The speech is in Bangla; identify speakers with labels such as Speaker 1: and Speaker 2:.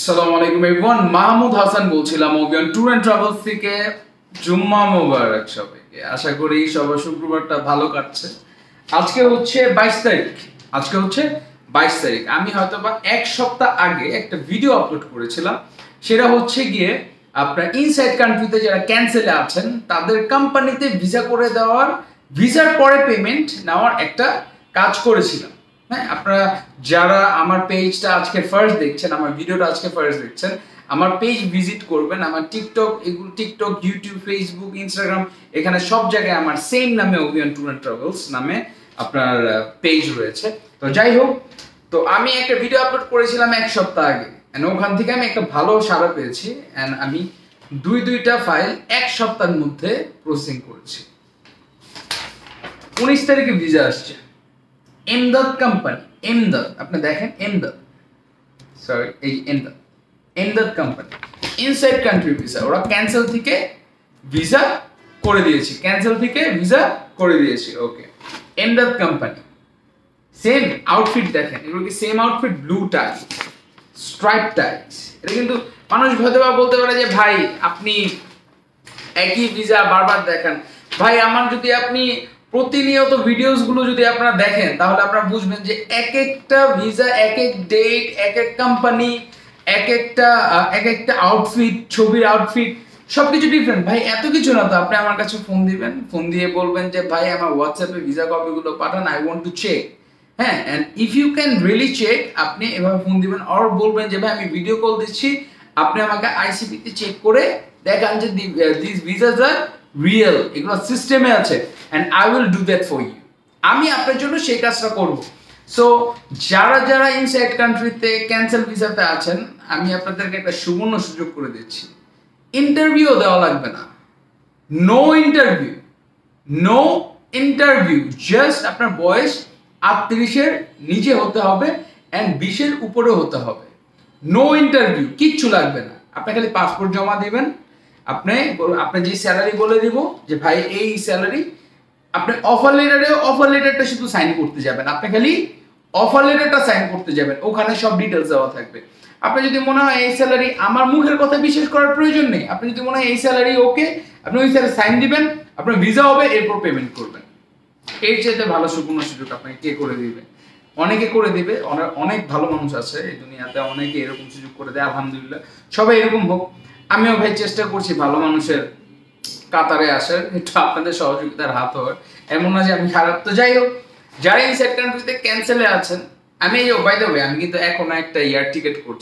Speaker 1: আসসালামু আলাইকুম এভরিওয়ান, মাহমুদ হাসান বলছিলাম ওবিয়ন ট্যুর এন্ড ট্রাভেলস থেকে। জুম্মা মোবারক সবাইকে। আশা করি সবার শুক্রবারটা ভালো কাটছে। আজকে হচ্ছে 22 তারিখ। আমি হয়তোবা এক সপ্তাহ আগে একটা ভিডিও আপলোড করেছিলাম। সেটা হচ্ছে গিয়ে আপনার ইনসাইড কান্ট্রিতে যারা ক্যান্সেলে আছেন তাদের কোম্পানিতে ভিসা করে দেওয়ার, ভিসার পরে পেমেন্ট নেওয়ার একটা কাজ করেছিলাম। হ্যাঁ, আপনারা যারা আমার পেজটা আজকে ফার্স্ট দেখছেন, আমার ভিডিওটা আজকে ফার্স্ট দেখছেন, আমার পেজ ভিজিট করবেন। আমার টিকটক, ইউটিউব, ফেসবুক, ইনস্টাগ্রাম, এখানে সব জায়গায় আমার সেম নামে ওবিয়ন ট্যুর এন্ড ট্রাভেলস নামে আপনার পেজ রয়েছে। তো যাই হোক, তো আমি একটা ভিডিও আপলোড করেছিলাম এক সপ্তাহ আগে, ওখান থেকে আমি একটা ভালো সাড়া পেয়েছি। অ্যান্ড আমি দুইটা ফাইল এক সপ্তাহের মধ্যে প্রসেসিং করেছি। 19 তারিখে ভিসা আসছে। এমদাদ কোম্পানি, এমদাদ, আপনি দেখেন এমদাদ, সরি এই Emdad company inside country visa. ওরা ক্যান্সেল থেকে ভিসা করে দিয়েছি, ওকে। এমদাদ কোম্পানি, সেম আউটফিট দেখেন, এগুলো কি same outfit, blue tie, stripe টাইস। এটা কিন্তু মানুষ হয়তো বা বলতে পারে যে ভাই আপনি একই ভিসা বারবার দেখান। ভাই আমার যদি আপনি প্রতিনিয়ত ভিডিওস গুলো যদি আপনারা দেখেন তাহলে আপনারা বুঝবেন যে এক একটা ভিসা, এক এক ডেট, এক এক কোম্পানি, এক একটা আউটফিট, ছবির আউটফিট সবকিছু ডিফারেন্ট। ভাই এত কিছু না তো, আপনি আমার কাছে ফোন দিবেন, ফোন দিয়ে বলবেন যে ভাই আমার হোয়াটসঅ্যাপে ভিসা কপিগুলো পাঠান, আই ওয়ান্ট টু চেক। হ্যাঁ, and if you can really check, আপনি এভাবে ফোন দিবেন আর বলবেন যে ভাই আমি ভিডিও কল দিচ্ছি, আপনি আমাকে আইসিপি তে চেক করে দেখান যে দিস ভিসাস আর রিয়েল, এগুলো সিস্টেমে আছে, and I will do that for you. আমি আপনার জন্য সেই কাজটা করব। সো যারা ইনসাইড কান্ট্রিতে ক্যান্সেল ভিসাতে আছেন, আমি আপনাদেরকে একটা সুবর্ণ সুযোগ করে দিচ্ছি। ইন্টারভিউ দেওয়া লাগবে না, নো ইন্টারভিউ, জাস্ট আপনার বয়স 38-এর নিচে হতে হবে এন্ড 20-এর উপরে হতে হবে। নো ইন্টারভিউ, কিচ্ছু লাগবে না। আপনি খালি পাসপোর্ট জমা দিবেন, আপনি যে স্যালারি বলে দিব যে ভাই এই স্যালারি, আপনি অফার লেটারটা শুধু সাইন করতে যাবেন। আপনি খালি অফার লেটারটা সাইন করতে যাবেন, ওখানে সব ডিটেলস দেওয়া থাকবে। আপনি যদি মনে হয় এই স্যালারি, আমার মুখের কথা বিশ্বাস করার প্রয়োজন নেই, আপনি যদি মনে হয় এই স্যালারি ওকে, আপনি ওই স্যালারি সাইন দিবেন, আপনার ভিসা হবে, এরপর পেমেন্ট করবেন। এর চাইতে ভালো সুবর্ণ সুযোগ আপনাকে কে করে দিবে? অনেকে করে দিবে, অনেক ভালো মানুষ আছে এই দুনিয়াতে, অনেকে এরকম সুযোগ করে দেয়। আলহামদুলিল্লাহ, সবাই এরকম হোক। আমিও ভাই চেষ্টা করছি ভালো মানুষের কাতারে আসার, একটু আপনাদের সহযোগিতার হাত হয়, এমন না যে আমি খারাপ। তো যাই হোক, যারা ইনসাইড কান্ট্রিতে ক্যান্সেলে আছেন, আমি বাই দ্য ওয়ে আমি কিন্তু এখন একটা এয়ার টিকেট করছি।